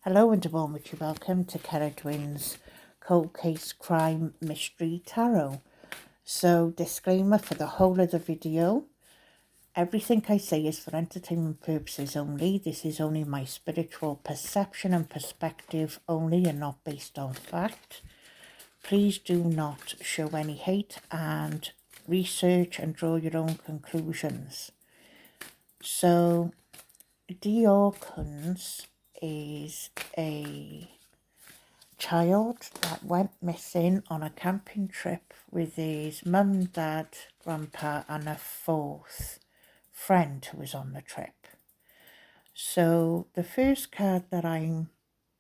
Hello and a warm welcome to Ceridwen's Cold Case Crime Mystery Tarot. So, disclaimer for the whole of the video. Everything I say is for entertainment purposes only. This is only my spiritual perception and perspective only and not based on fact. Please do not show any hate and research and draw your own conclusions. So, DeOrr Kunz is a child that went missing on a camping trip with his mum, dad, grandpa and a fourth friend who was on the trip. So the first card that I'm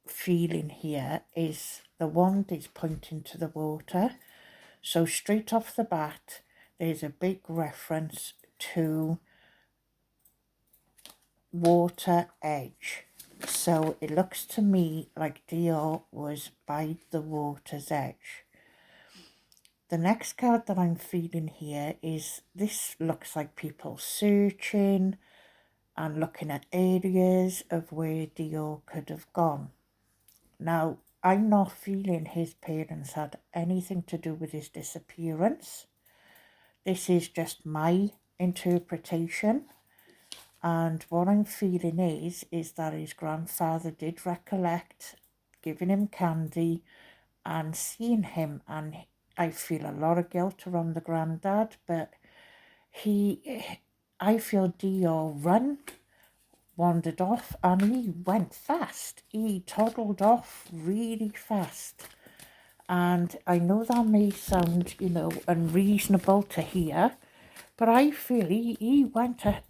feeling here is the wand is pointing to the water. So straight off the bat, there's a big reference to water edge. So it looks to me like DeOrr was by the water's edge. The next card that I'm feeling here is, this looks like people searching and looking at areas of where DeOrr could have gone. Now, I'm not feeling his parents had anything to do with his disappearance. This is just my interpretation. And what I'm feeling is that his grandfather did recollect giving him candy and seeing him, and I feel a lot of guilt around the granddad, but I feel DeOrr wandered off, and he went fast. He toddled off really fast. And I know that may sound, unreasonable to hear, but I feel he went a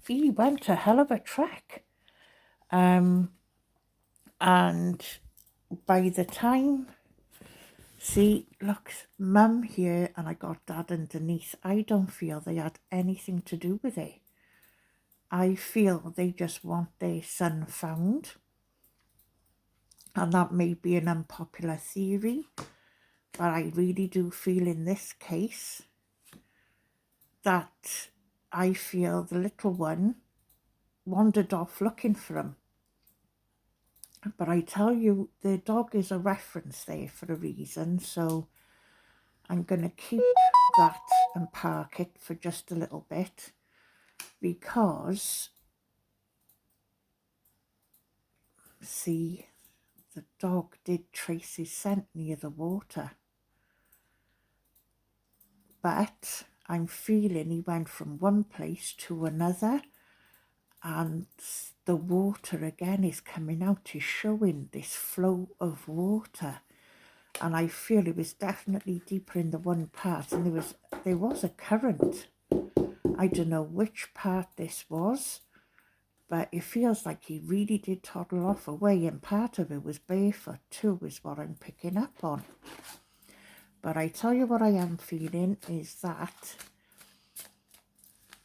hell of a trek. And by the time, see, look, mum here and I got dad underneath, I don't feel they had anything to do with it. I feel they just want their son found. And that may be an unpopular theory, but I really do feel in this case that I feel the little one wandered off looking for him. But I tell you, the dog is a reference there for a reason, so I'm going to keep that and park it for just a little bit, because, see, the dog did trace his scent near the water. But I'm feeling he went from one place to another, and the water again is coming out, is showing this flow of water. And I feel it was definitely deeper in the one part, and there was a current. I don't know which part this was, but it feels like he really did toddle off away, and part of it was barefoot too, is what I'm picking up on. But I tell you what I am feeling is that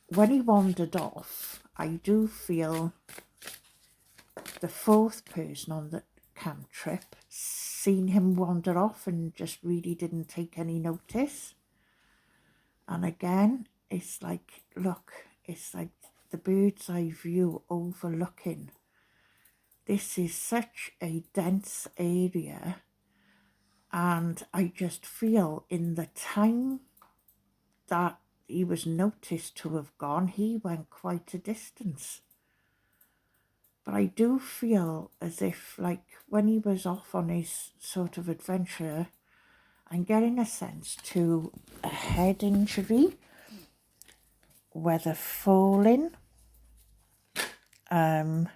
when he wandered off, I do feel the fourth person on the camp trip seen him wander off and just really didn't take any notice. And again, it's like, look, it's like the bird's eye view overlooking. This is such a dense area, and I just feel in the time that he was noticed to have gone, he went quite a distance. But I do feel as if, like, when he was off on his sort of adventure, I'm getting a sense to a head injury, whether falling, something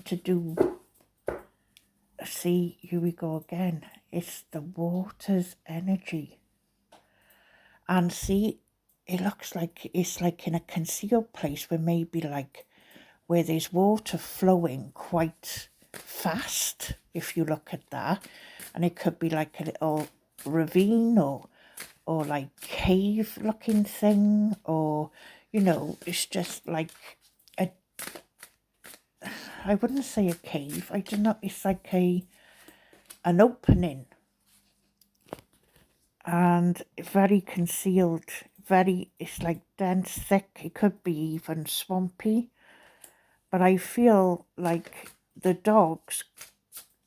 to do, see, here we go again, it's the water's energy. And see, it looks like it's like in a concealed place where maybe like where there's water flowing quite fast, if you look at that. And it could be like a little ravine or like cave looking thing, or, it's just like I wouldn't say a cave, I don't know, it's like an opening, and very concealed, it's like dense, thick, it could be even swampy. But I feel like the dogs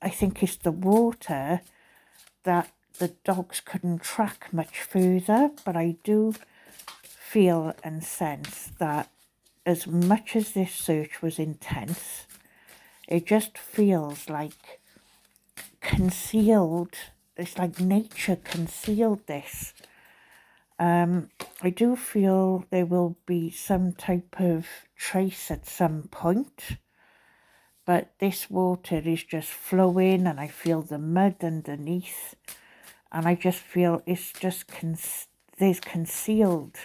I think it's the water that the dogs couldn't track much further, but I do feel and sense that as much as this search was intense, it just feels like concealed. It's like nature concealed this. I do feel there will be some type of trace at some point, but this water is just flowing and I feel the mud underneath, and I just feel it's just there's concealed.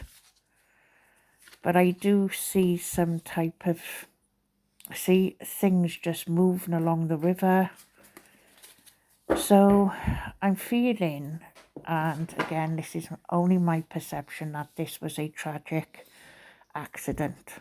But I do see some type of, see things just moving along the river. So I'm feeling, and again, this is only my perception, that this was a tragic accident.